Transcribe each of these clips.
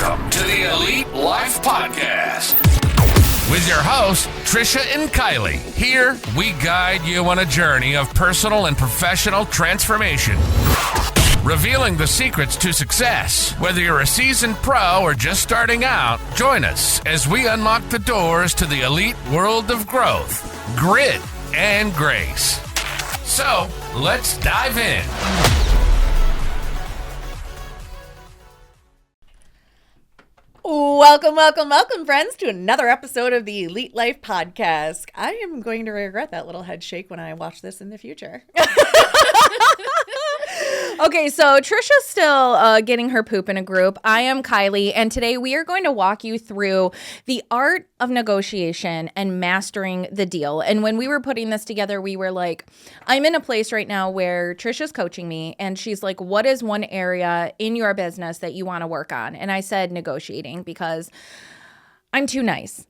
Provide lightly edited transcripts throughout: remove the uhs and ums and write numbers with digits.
Welcome to the Elite Life Podcast with your hosts, Trisha and Kylee. Here, we guide you on a journey of personal and professional transformation, revealing the secrets to success. Whether you're a seasoned pro or just starting out, join us as we unlock the doors to the elite world of growth, grit, and grace. So, let's dive in. Welcome, friends, to another episode of the Elite Life Podcast. I am going to regret that little head shake when I watch this in the future. Okay, so Trisha's still getting her poop in a group. I am Kylee, and today we are going to walk you through the art of negotiation and mastering the deal. And when we were putting this together, we were like, I'm in a place right now where Trisha's coaching me, and she's like, what is one area in your business that you want to work on? And I said negotiating, because I'm too nice.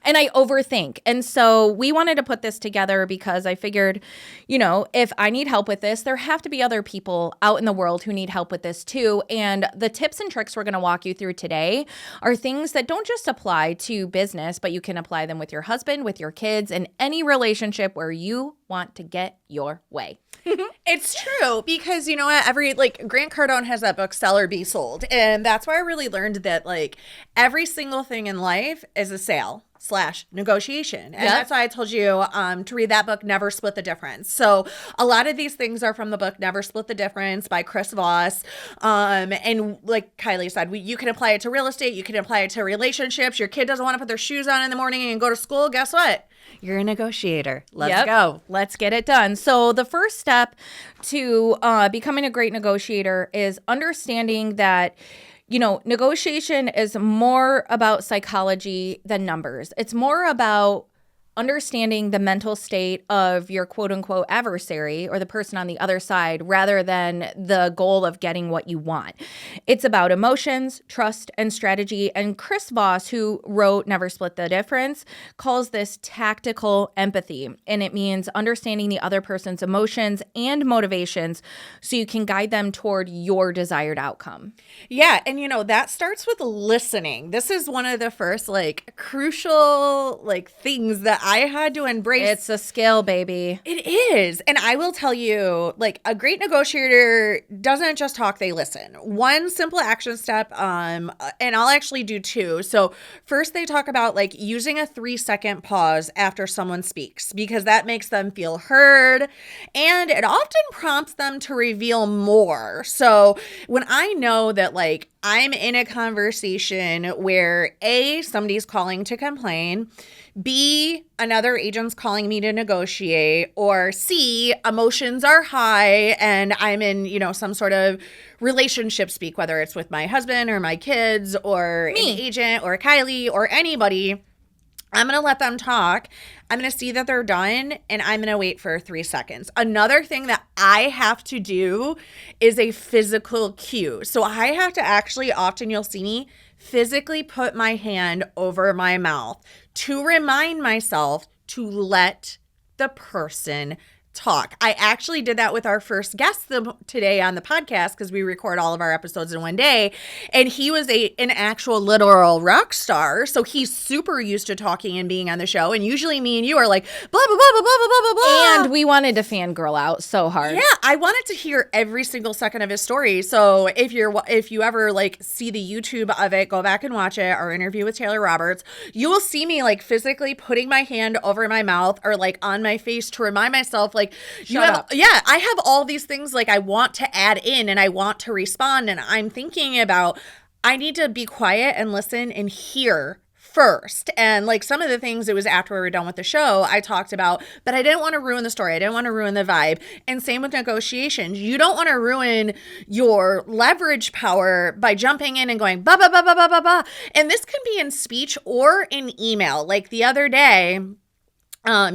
And I overthink. And so we wanted to put this together because I figured, you know, if I need help with this, there have to be other people out in the world who need help with this too. And the tips and tricks we're going to walk you through today are things that don't just apply to business, but you can apply them with your husband, with your kids, and any relationship where you want to get your way. It's true, because you know what, Grant Cardone has that book, Sell or Be Sold, and that's where I really learned that every single thing in life is a sale/negotiation. And that's why I told you to read that book, Never Split the Difference. So a lot of these things are from the book Never Split the Difference by Chris Voss. And like Kylee said, you can apply it to real estate, you can apply it to relationships. Your kid doesn't want to put their shoes on in the morning and go to school. Guess what? You're a negotiator. Let's go. Let's get it done. So the first step to becoming a great negotiator is understanding that, you know, negotiation is more about psychology than numbers. It's more about understanding the mental state of your quote unquote adversary or the person on the other side rather than the goal of getting what you want. It's about emotions, trust, and strategy. And Chris Voss, who wrote Never Split the Difference, calls this tactical empathy. And it means understanding the other person's emotions and motivations so you can guide them toward your desired outcome. Yeah. And you know, that starts with listening. This is one of the first crucial things that I had to embrace. It's a skill, baby. It is. And I will tell you, a great negotiator doesn't just talk, they listen. One simple action step, and I'll actually do two. So first they talk about using a 3-second pause after someone speaks, because that makes them feel heard, and it often prompts them to reveal more. So when I know that I'm in a conversation where A, somebody's calling to complain, B, another agent's calling me to negotiate, or C, emotions are high and I'm in, some sort of relationship speak, whether it's with my husband or my kids or an agent or Kylee or anybody, I'm going to let them talk. I'm going to see that they're done, and I'm going to wait for 3 seconds. Another thing that I have to do is a physical cue. So I have to actually, often you'll see me physically put my hand over my mouth to remind myself to let the person talk. I actually did that with our first guest today on the podcast, because we record all of our episodes in one day, and he was an actual literal rock star, so he's super used to talking and being on the show, and usually me and you are like blah blah blah blah blah blah blah blah, and we wanted to fangirl out so hard. Yeah, I wanted to hear every single second of his story. So if you ever see the YouTube of it, go back and watch it, our interview with Taylor Roberts, you will see me physically putting my hand over my mouth or on my face to remind myself Shut up. Yeah, I have all these things I want to add in and I want to respond, and I'm thinking about I need to be quiet and listen and hear first. And some of the things, it was after we were done with the show, I talked about, but I didn't want to ruin the story. I didn't want to ruin the vibe. And same with negotiations. You don't want to ruin your leverage power by jumping in and going ba ba ba ba ba ba ba. And this can be in speech or in email. The other day,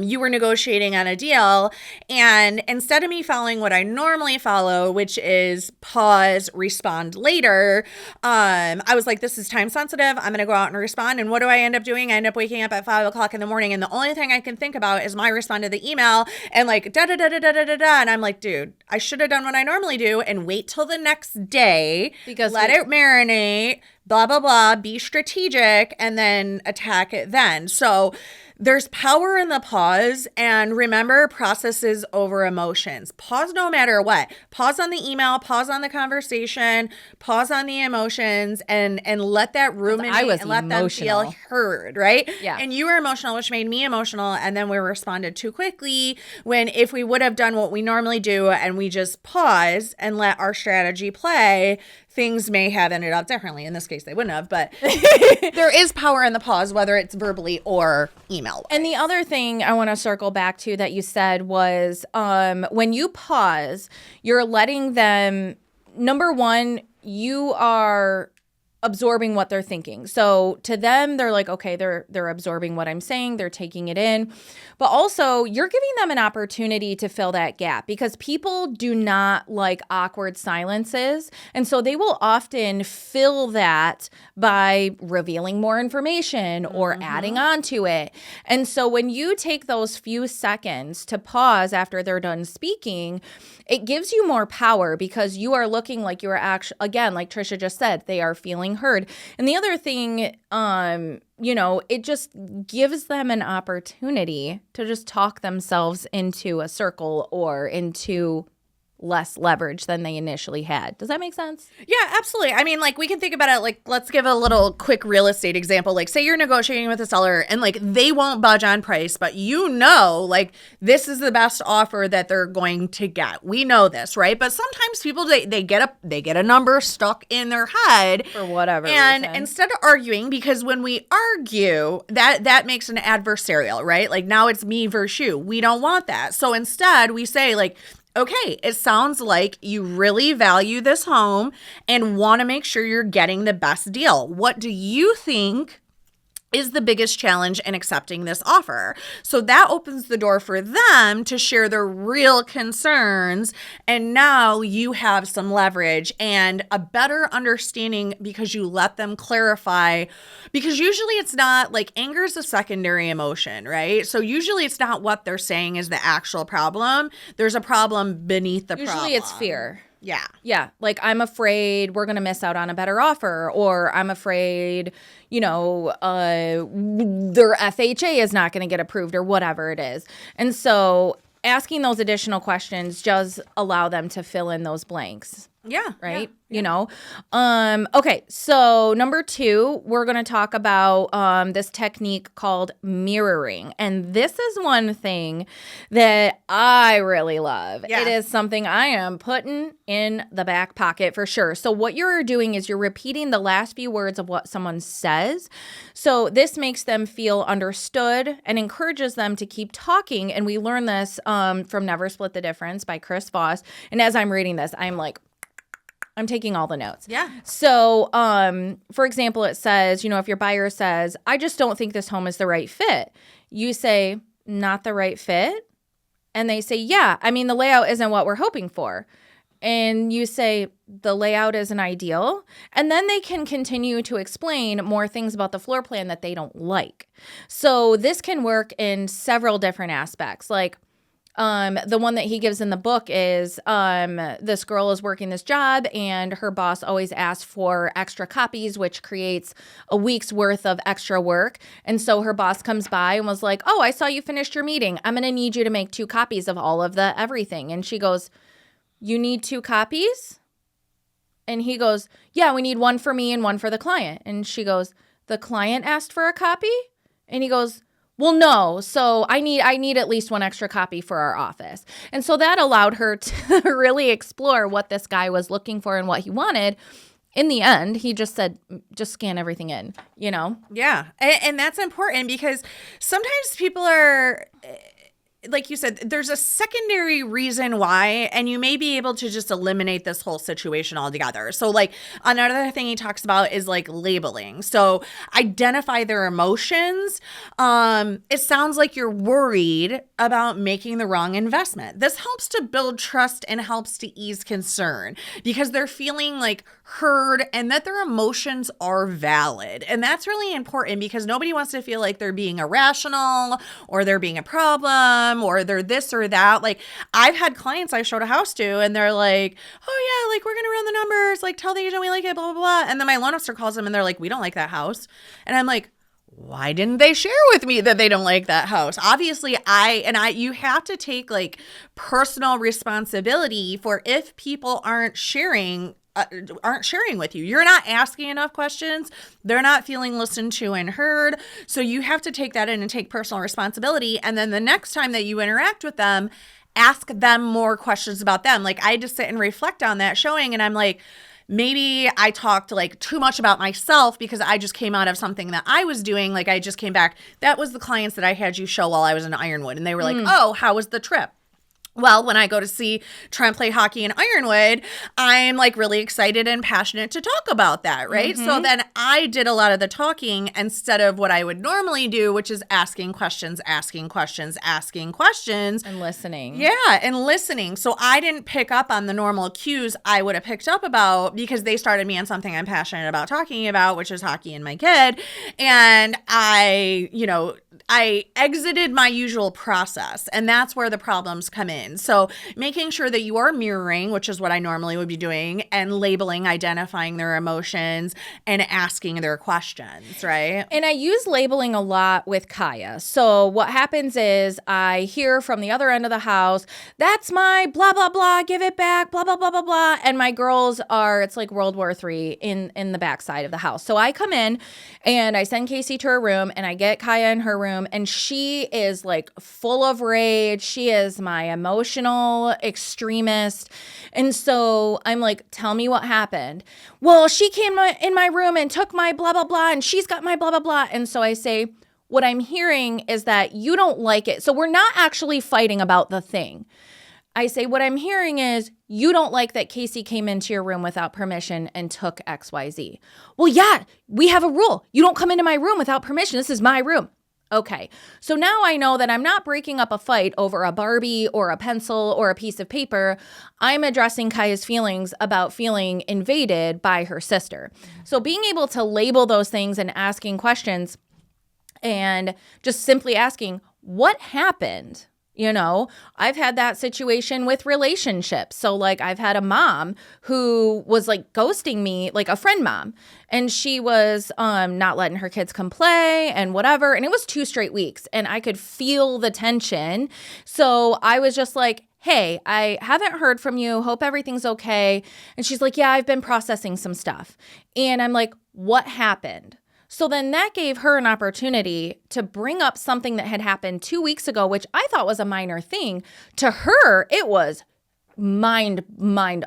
you were negotiating on a deal, and instead of me following what I normally follow, which is pause, respond later, I was like, this is time sensitive. I'm going to go out and respond. And what do I end up doing? I end up waking up at 5 o'clock in the morning, and the only thing I can think about is my respond to the email and like da da da da da da da da. And I'm like, dude, I should have done what I normally do and wait till the next day, because let it marinate, blah, blah, blah, be strategic, and then attack it then. So there's power in the pause, and remember, processes over emotions. Pause no matter what. Pause on the email, pause on the conversation, pause on the emotions, and let that ruminate and let them feel heard, right? Yeah. And you were emotional, which made me emotional, and then we responded too quickly when if we would have done what we normally do and we just pause and let our strategy play, things may have ended up differently. In this case, they wouldn't have, but there is power in the pause, whether it's verbally or email. And the other thing I want to circle back to that you said was when you pause, you're letting them, number one, you are absorbing what they're thinking. So to them, they're like, okay, they're absorbing what I'm saying, they're taking it in. But also, you're giving them an opportunity to fill that gap, because people do not like awkward silences. And so they will often fill that by revealing more information or adding on to it. And so when you take those few seconds to pause after they're done speaking, it gives you more power, because you are looking like you are actually, again, like Trisha just said, they are feeling heard. And the other thing, it just gives them an opportunity to just talk themselves into a circle or into less leverage than they initially had. Does that make sense? Yeah, absolutely. I mean, like, we can think about it, like, let's give a little quick real estate example. Like, say you're negotiating with a seller and like they won't budge on price, but like this is the best offer that they're going to get. We know this, right? But sometimes people, they get a number stuck in their head For whatever and reason. instead of arguing, because when we argue, that makes an adversarial, right? Like, now it's me versus you. We don't want that. So instead we say, like, okay, it sounds like you really value this home and want to make sure you're getting the best deal. What do you think is the biggest challenge in accepting this offer? So that opens the door for them to share their real concerns. And now you have some leverage and a better understanding, because you let them clarify. Because usually it's not, like, anger is a secondary emotion, right? So usually it's not what they're saying is the actual problem. There's a problem beneath the problem. Usually it's fear. Yeah. Yeah. Like, I'm afraid we're going to miss out on a better offer, or I'm afraid, their FHA is not going to get approved, or whatever it is. And so asking those additional questions does allow them to fill in those blanks. Yeah. Right. Yeah. Okay. So number 2, we're going to talk about this technique called mirroring. And this is one thing that I really love. Yeah. It is something I am putting in the back pocket for sure. So what you're doing is you're repeating the last few words of what someone says. So this makes them feel understood and encourages them to keep talking. And we learn this from Never Split the Difference by Chris Voss. And as I'm reading this, I'm taking all the notes. Yeah. So, for example, it says, if your buyer says, I just don't think this home is the right fit, you say, not the right fit? And they say, yeah, I mean, the layout isn't what we're hoping for. And you say, the layout isn't ideal. And then they can continue to explain more things about the floor plan that they don't like. So this can work in several different aspects. Like, the one that he gives in the book is this girl is working this job and her boss always asks for extra copies, which creates a week's worth of extra work. And so her boss comes by and was like, oh, I saw you finished your meeting. I'm going to need you to make 2 copies of all of the everything. And she goes, you need 2 copies? And he goes, yeah, we need one for me and one for the client. And she goes, the client asked for a copy? And he goes, well, no. So I need at least 1 extra copy for our office. And so that allowed her to really explore what this guy was looking for and what he wanted. In the end, he just said, just scan everything in, Yeah. And that's important, because sometimes people are, like you said, there's a secondary reason why, and you may be able to just eliminate this whole situation altogether. So like another thing he talks about is like labeling. So identify their emotions. It sounds like you're worried about making the wrong investment. This helps to build trust and helps to ease concern because they're feeling like heard and that their emotions are valid. And that's really important because nobody wants to feel like they're being irrational or they're being a problem or they're this or that. Like I've had clients I showed a house to and they're like, oh yeah, like we're going to run the numbers, like tell the agent we like it, blah, blah, blah. And then my loan officer calls them and they're like, we don't like that house. And I'm like, why didn't they share with me that they don't like that house? Obviously, you have to take like personal responsibility for if people aren't sharing with you. You're not asking enough questions. They're not feeling listened to and heard. So you have to take that in and take personal responsibility. And then the next time that you interact with them, ask them more questions about them. Like I just sit and reflect on that showing and I'm like, maybe I talked like too much about myself because I just came out of something that I was doing. Like I just came back. That was the clients that I had you show while I was in Ironwood. And they were like, oh, how was the trip? Well, when I go to try and play hockey in Ironwood, I'm like really excited and passionate to talk about that, right? So then I did a lot of the talking instead of what I would normally do, which is asking questions. And listening. Yeah, and listening. So I didn't pick up on the normal cues I would have picked up about because they started me on something I'm passionate about talking about, which is hockey and my kid. And I exited my usual process, and that's where the problems come in. So making sure that you are mirroring, which is what I normally would be doing, and labeling, identifying their emotions, and asking their questions, right? And I use labeling a lot with Kaya. So what happens is I hear from the other end of the house, that's my blah, blah, blah, give it back, blah, blah, blah, blah, blah. And my girls it's like World War III in the backside of the house. So I come in and I send Casey to her room and I get Kaya in her room and she is like full of rage. She is my emotional extremist. And so I'm like, tell me what happened. Well, she came in my room and took my blah, blah, blah, and she's got my blah, blah, blah. And so I say, what I'm hearing is that you don't like it. So we're not actually fighting about the thing. I say, what I'm hearing is you don't like that Casey came into your room without permission and took XYZ. Well, yeah, we have a rule. You don't come into my room without permission. This is my room. Okay, so now I know that I'm not breaking up a fight over a Barbie or a pencil or a piece of paper. I'm addressing Kaya's feelings about feeling invaded by her sister. So being able to label those things and asking questions and just simply asking, what happened? You know, I've had that situation with relationships. So like I've had a mom who was like ghosting me, like a friend mom, and she was not letting her kids come play and whatever. And it was 2 straight weeks and I could feel the tension. So I was just like, hey, I haven't heard from you. Hope everything's okay. And she's like, yeah, I've been processing some stuff. And I'm like, what happened? So then that gave her an opportunity to bring up something that had happened 2 weeks ago, which I thought was a minor thing. To her, it was mind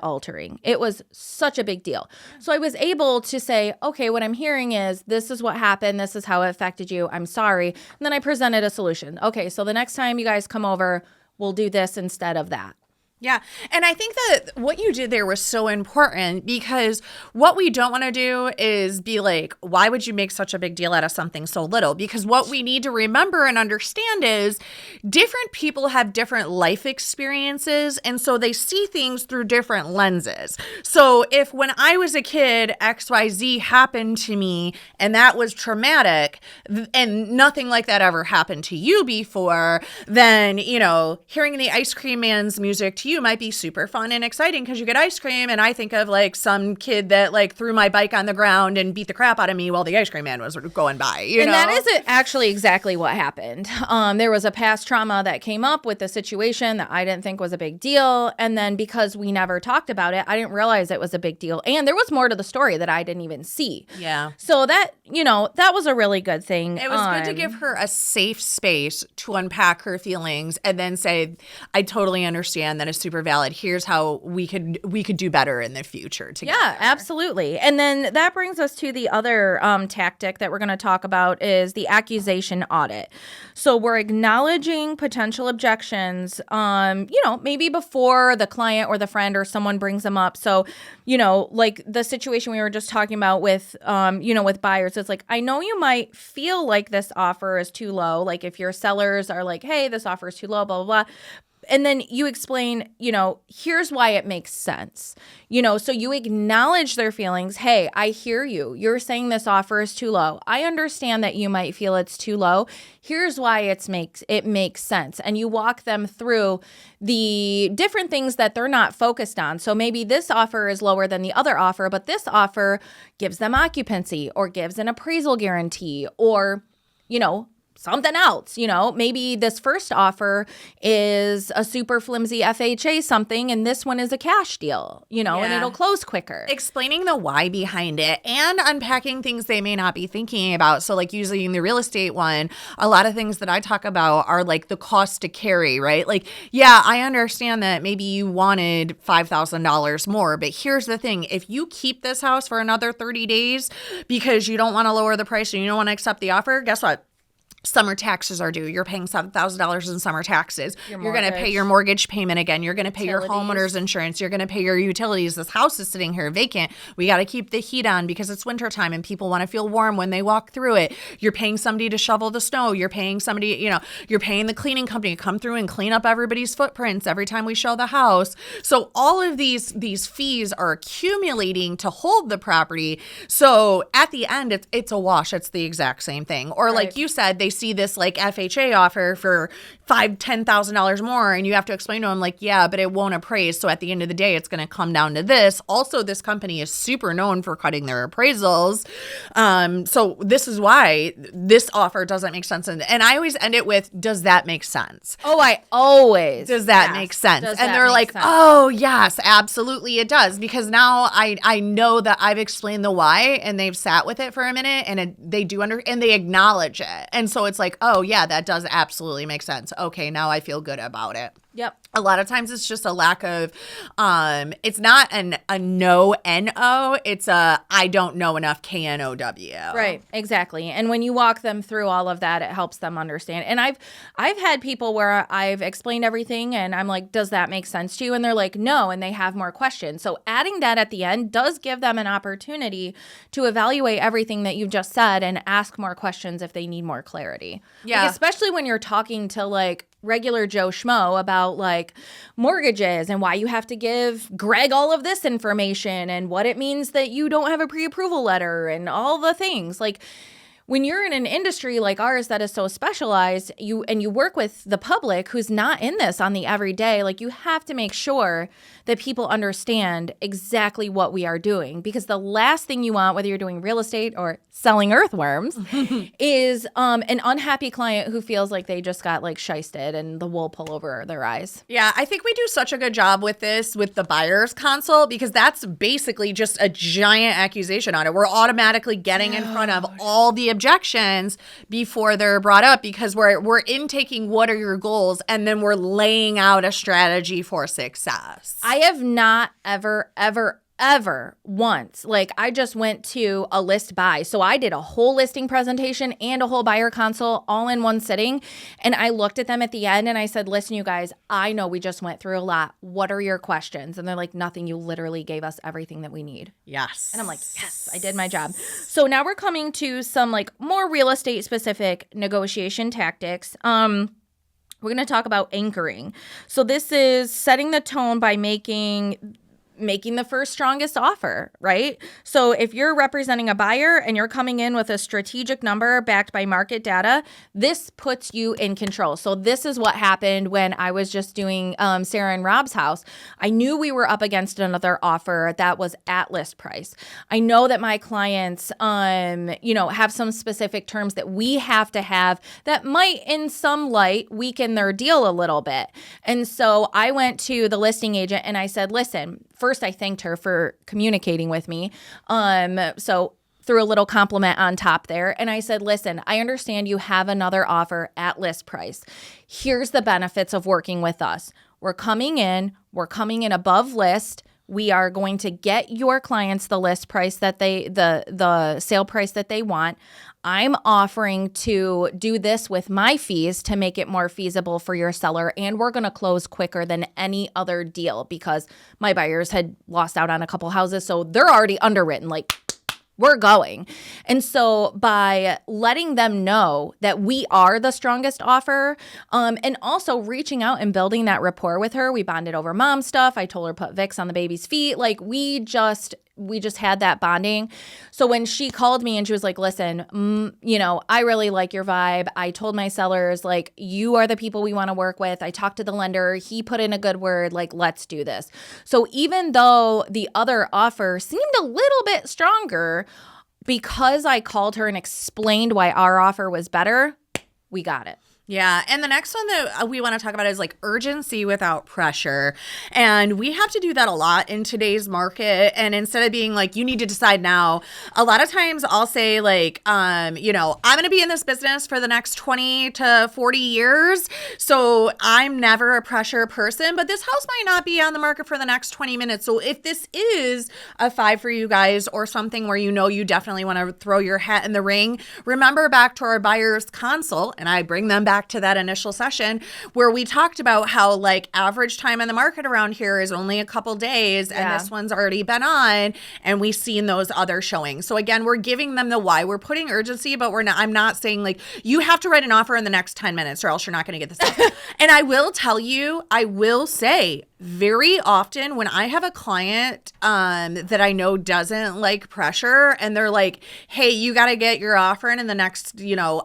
altering. It was such a big deal. So I was able to say, okay, what I'm hearing is this is what happened. This is how it affected you. I'm sorry. And then I presented a solution. Okay, so the next time you guys come over, we'll do this instead of that. Yeah. And I think that what you did there was so important because what we don't want to do is be like, why would you make such a big deal out of something so little? Because what we need to remember and understand is different people have different life experiences. And so they see things through different lenses. So if when I was a kid, XYZ happened to me and that was traumatic and nothing like that ever happened to you before, then, you know, hearing the Ice Cream Man's music to you might be super fun and exciting because you get ice cream. And I think of like some kid that like threw my bike on the ground and beat the crap out of me while the ice cream man was going by, you know? That is actually exactly what happened. There was a past trauma that came up with the situation that I didn't think was a big deal. And then because we never talked about it, I didn't realize it was a big deal. And there was more to the story that I didn't even see. Yeah. So that, you know, that was a really good thing. It was good to give her a safe space to unpack her feelings and then say, I totally understand that is super valid. Here's how we could do better in the future together. Yeah, absolutely. And then that brings us to the other tactic that we're going to talk about is the accusation audit. So we're acknowledging potential objections, maybe before the client or the friend or someone brings them up. So, like the situation we were just talking about with, with buyers, it's like, I know you might feel like this offer is too low. Like if your sellers are like, hey, this offer is too low, blah, blah, blah. And then you explain, here's why it makes sense. So you acknowledge their feelings. Hey, I hear you. You're saying this offer is too low. I understand that you might feel it's too low. Here's why it makes sense. And you walk them through the different things that they're not focused on. So maybe this offer is lower than the other offer, but this offer gives them occupancy or gives an appraisal guarantee or, something else, maybe this first offer is a super flimsy FHA something and this one is a cash deal, and it'll close quicker. Explaining the why behind it and unpacking things they may not be thinking about. So like usually in the real estate one, a lot of things that I talk about are like the cost to carry, right? Like, yeah, I understand that maybe you wanted $5,000 more, but here's the thing. If you keep this house for another 30 days because you don't want to lower the price and you don't want to accept the offer, guess what? Summer taxes are due. You're paying $7,000 in summer taxes. You're going to pay your mortgage payment again. You're going to pay your homeowner's insurance. You're going to pay your utilities. This house is sitting here vacant. We got to keep the heat on because it's wintertime and people want to feel warm when they walk through it. You're paying somebody to shovel the snow. You're paying somebody, you're paying the cleaning company to come through and clean up everybody's footprints every time we show the house. So all of these fees are accumulating to hold the property. So at the end, it's a wash. It's the exact same thing. Or like you said, they see this like FHA offer for $10,000 more and you have to explain to them like, yeah, but it won't appraise. So at the end of the day, it's going to come down to this. Also, this company is super known for cutting their appraisals. So this is why this offer doesn't make sense. And I always end it with, does that make sense? Oh, I always. Does that make sense? And they're like, oh, yes, absolutely it does. Because now I know that I've explained the why and they've sat with it for a minute and they acknowledge it. And so it's like, oh, yeah, that does absolutely make sense. Okay, now I feel good about it. Yep. A lot of times it's just a lack of, it's not a no N-O, it's a I don't know enough K-N-O-W. Right, exactly. And when you walk them through all of that, it helps them understand. And I've had people where I've explained everything and I'm like, does that make sense to you? And they're like, no, and they have more questions. So adding that at the end does give them an opportunity to evaluate everything that you've just said and ask more questions if they need more clarity. Yeah. Like, especially when you're talking to like regular Joe Schmo about like mortgages and why you have to give Greg all of this information and what it means that you don't have a pre-approval letter and all the things. Like when you're in an industry like ours that is so specialized, you work with the public who's not in this on the everyday, like you have to make sure that people understand exactly what we are doing, because the last thing you want, whether you're doing real estate or selling earthworms, is an unhappy client who feels like they just got like shysted and the wool pull over their eyes. Yeah, I think we do such a good job with this with the buyer's consult, because that's basically just a giant accusation on it. We're automatically getting in front of all the objections before they're brought up, because we're intaking what are your goals, and then we're laying out a strategy for success. I have not ever once, like I just went to a list buy. So I did a whole listing presentation and a whole buyer consult all in one sitting. And I looked at them at the end and I said, listen, you guys, I know we just went through a lot. What are your questions? And they're like, nothing. You literally gave us everything that we need. Yes. And I'm like, yes, I did my job. So now we're coming to some like more real estate specific negotiation tactics. We're going to talk about anchoring. So this is setting the tone by making the first strongest offer, right? So if you're representing a buyer and you're coming in with a strategic number backed by market data, this puts you in control. So this is what happened when I was just doing Sarah and Rob's house. I knew we were up against another offer that was at list price. I know that my clients, have some specific terms that we have to have that might in some light weaken their deal a little bit. And so I went to the listing agent and I said, listen, first, I thanked her for communicating with me. So threw a little compliment on top there. And I said, listen, I understand you have another offer at list price. Here's the benefits of working with us. we're coming in above list. We are going to get your clients the list price that the sale price that they want. I'm offering to do this with my fees to make it more feasible for your seller. And we're going to close quicker than any other deal because my buyers had lost out on a couple houses. So they're already underwritten. Like, we're going. And so by letting them know that we are the strongest offer, and also reaching out and building that rapport with her, we bonded over mom stuff. I told her put Vicks on the baby's feet. Like we just had that bonding. So when she called me and she was like, listen, I really like your vibe. I told my sellers, like, you are the people we want to work with. I talked to the lender. He put in a good word. Like, let's do this. So even though the other offer seemed a little bit stronger, because I called her and explained why our offer was better, we got it. Yeah. And the next one that we want to talk about is like urgency without pressure. And we have to do that a lot in today's market. And instead of being like, you need to decide now, a lot of times I'll say like, I'm going to be in this business for the next 20 to 40 years. So I'm never a pressure person, but this house might not be on the market for the next 20 minutes. So if this is a 5 for you guys or something where you definitely want to throw your hat in the ring, remember back to our buyer's consult, and I bring them back to that initial session where we talked about how like average time in the market around here is only a couple days and this one's already been on and we've seen those other showings. So again, we're giving them the why. We're putting urgency, but I'm not saying like you have to write an offer in the next 10 minutes or else you're not going to get this done. And I will say very often when I have a client that I know doesn't like pressure and they're like, hey, you got to get your offer in the next,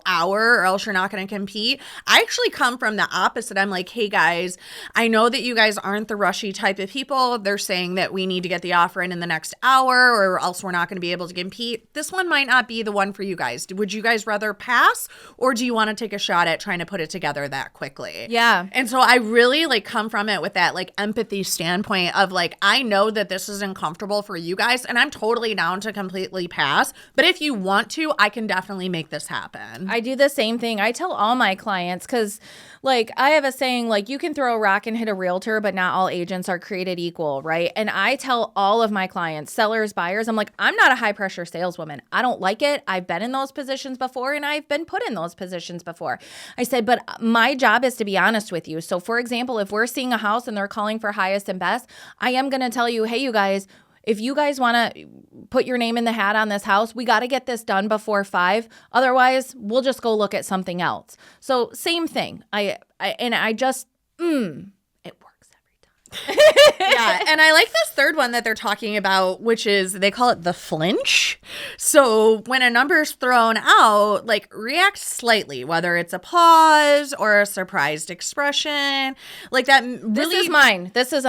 hour or else you're not going to compete. I actually come from the opposite. I'm like, hey guys, I know that you guys aren't the rushy type of people. They're saying that we need to get the offer in the next hour or else we're not going to be able to compete. This one might not be the one for you guys. Would you guys rather pass or do you want to take a shot at trying to put it together that quickly? Yeah. And so I really like come from it with that like empathy standpoint of like, I know that this is uncomfortable for you guys and I'm totally down to completely pass. But if you want to, I can definitely make this happen. I do the same thing. I tell all my clients because like I have a saying like you can throw a rock and hit a realtor, but not all agents are created equal, right? And I tell all of my clients, sellers, buyers, I'm like, I'm not a high pressure saleswoman. I don't like it. I've been in those positions before and I've been put in those positions before. I said, but my job is to be honest with you. So for example, if we're seeing a house and they're calling for highest and best, I am going to tell you, hey, you guys, if you guys want to put your name in the hat on this house, we got to get this done before 5. Otherwise, we'll just go look at something else. So same thing. It works every time. Yeah. And I like this third one that they're talking about, which is they call it the flinch. So when a number's thrown out, like react slightly, whether it's a pause or a surprised expression, like that. Really, this is mine. This is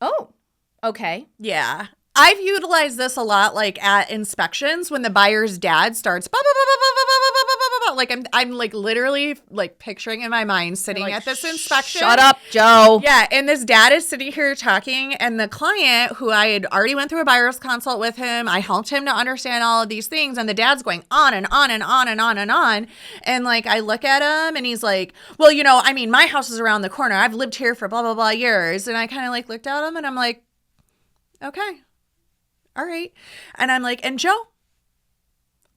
oh. Okay. Yeah. I've utilized this a lot, like at inspections when the buyer's dad starts, like I'm like literally like picturing in my mind sitting like, at this inspection. Shut up, Joe. Yeah, and this dad is sitting here talking, and the client who I had already went through a buyer's consult with him, I helped him to understand all of these things, and the dad's going on and on and on and on and on, and like I look at him, and he's like, well, my house is around the corner. I've lived here for blah blah blah years, and I kind of like looked at him, and I'm like, okay. All right. And I'm like, and Joe,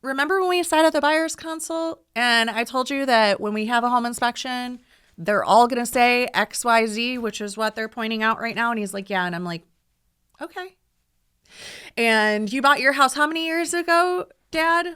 remember when we sat at the buyer's consult and I told you that when we have a home inspection, they're all going to say XYZ, which is what they're pointing out right now. And he's like, yeah. And I'm like, okay. And you bought your house how many years ago, Dad?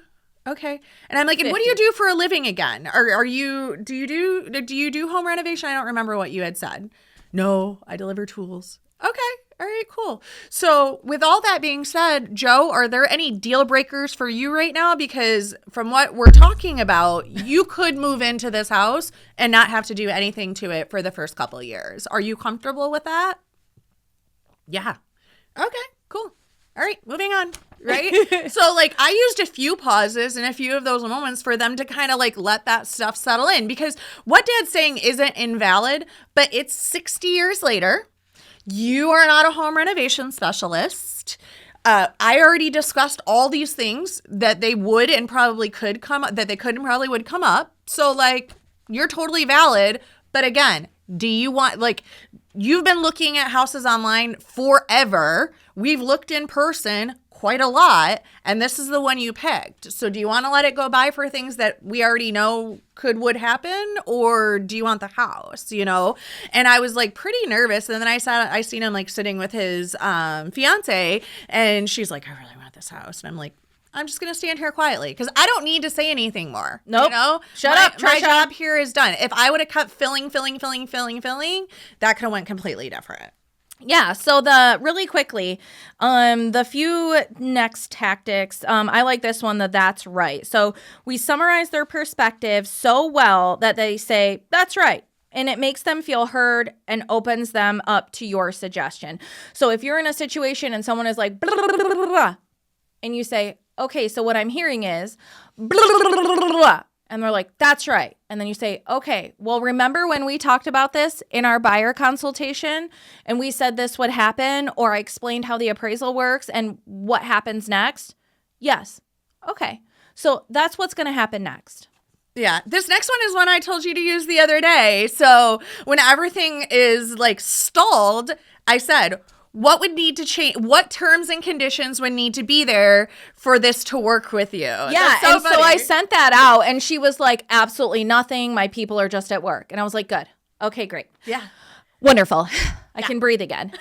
Okay. And I'm like, 50. And what do you do for a living again? Do you do home renovation? I don't remember what you had said. No, I deliver tools. Okay. All right, cool. So with all that being said, Joe, are there any deal breakers for you right now? Because from what we're talking about, you could move into this house and not have to do anything to it for the first couple of years. Are you comfortable with that? Yeah. Okay, cool. All right, moving on, right? So like I used a few pauses and a few of those moments for them to kind of like let that stuff settle in, because what Dad's saying isn't invalid, but it's 60 years later. You are not a home renovation specialist. I already discussed all these things that they would and probably could come up, that they could and probably would come up. So like, you're totally valid. But again, Do you want, like, you've been looking at houses online forever. We've looked in person quite a lot, and this is the one you picked. So do you want to let it go by for things that we already know would happen, or do you want the house, you know? And I was like pretty nervous, and then I seen him like sitting with his fiance, and she's like, I really want this house. And I'm like, I'm just going to stand here quietly because I don't need to say anything more. Nope. You know? Shut up, My Trisha. job here is done. If I would have kept filling, that could have went completely different. Yeah, so really quickly, the few next tactics, I like this one, that's right. So we summarize their perspective so well that they say, that's right. And it makes them feel heard and opens them up to your suggestion. So if you're in a situation and someone is like, blah, blah, blah, blah, blah, and you say, okay, so what I'm hearing is, blah, blah, blah, blah, blah, and they're like, that's right. And then you say, okay, well, remember when we talked about this in our buyer consultation and we said this would happen, or I explained how the appraisal works and what happens next? Yes. Okay. So that's what's going to happen next. Yeah. This next one is one I told you to use the other day. So when everything is like stalled, I said, what would need to change? What terms and conditions would need to be there for this to work with you? Yeah, so I sent that out, and she was like, absolutely nothing. My people are just at work. And I was like, good. Okay, great. Yeah. Wonderful. I can breathe again.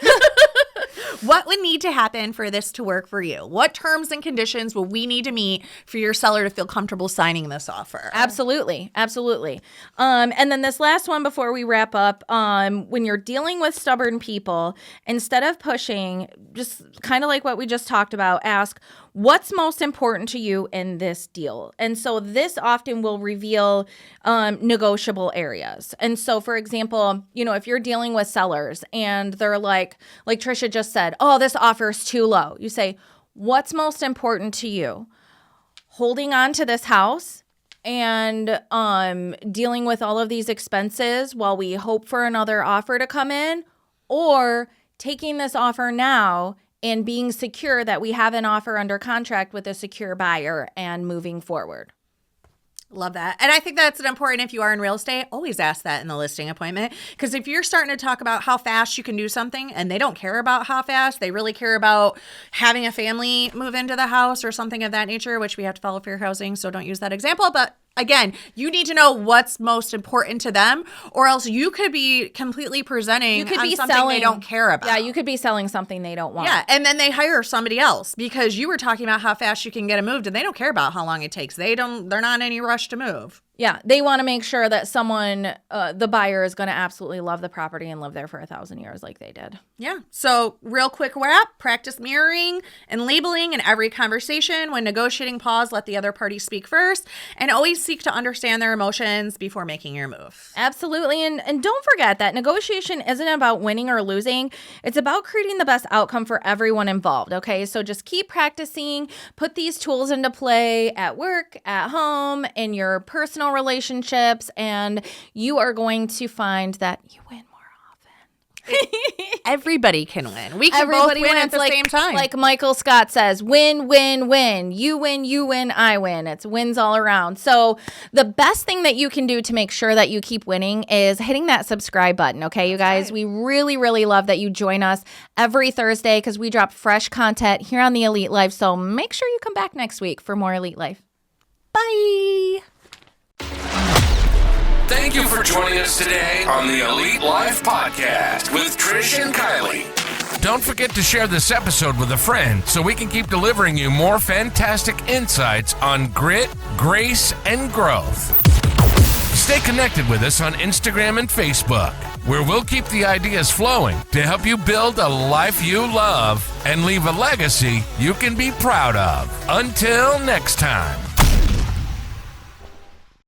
What would need to happen for this to work for you? What terms and conditions will we need to meet for your seller to feel comfortable signing this offer? Absolutely. Absolutely. And then this last one before we wrap up, when you're dealing with stubborn people, instead of pushing, just kind of like what we just talked about, ask, what's most important to you in this deal? And so this often will reveal negotiable areas. And so, for example, you know, if you're dealing with sellers and they're like Trisha just said, oh, this offer is too low. You say, what's most important to you? Holding on to this house and dealing with all of these expenses while we hope for another offer to come in, or taking this offer now and being secure that we have an offer under contract with a secure buyer and moving forward. Love that. And I think that's important if you are in real estate. Always ask that in the listing appointment. Because if you're starting to talk about how fast you can do something and they don't care about how fast, they really care about having a family move into the house or something of that nature, which we have to follow fair housing. So don't use that example. But again, you need to know what's most important to them, or else you could be completely presenting on something they don't care about. Yeah, you could be selling something they don't want. Yeah, and then they hire somebody else because you were talking about how fast you can get it moved, and they don't care about how long it takes. They're not in any rush to move. Yeah, they want to make sure that someone, the buyer, is going to absolutely love the property and live there for 1,000 years like they did. Yeah. So real quick wrap, practice mirroring and labeling in every conversation. When negotiating, pause, let the other party speak first, and always seek to understand their emotions before making your move. Absolutely. And don't forget that negotiation isn't about winning or losing. It's about creating the best outcome for everyone involved. Okay. So just keep practicing, put these tools into play at work, at home, in your personal relationships, and you are going to find that you win more often. Everybody can win. We can both win at the same time. Like Michael Scott says, win, win, win. You win, I win. It's wins all around. So the best thing that you can do to make sure that you keep winning is hitting that subscribe button. Okay, you guys, right. We really, really love that you join us every Thursday because we drop fresh content here on the Elite Life. So make sure you come back next week for more Elite Life. Bye. Thank you for joining us today on the Elite Life Podcast with Trish and Kylee. Don't forget to share this episode with a friend so we can keep delivering you more fantastic insights on grit, grace, and growth. Stay connected with us on Instagram and Facebook, where we'll keep the ideas flowing to help you build a life you love and leave a legacy you can be proud of. Until next time.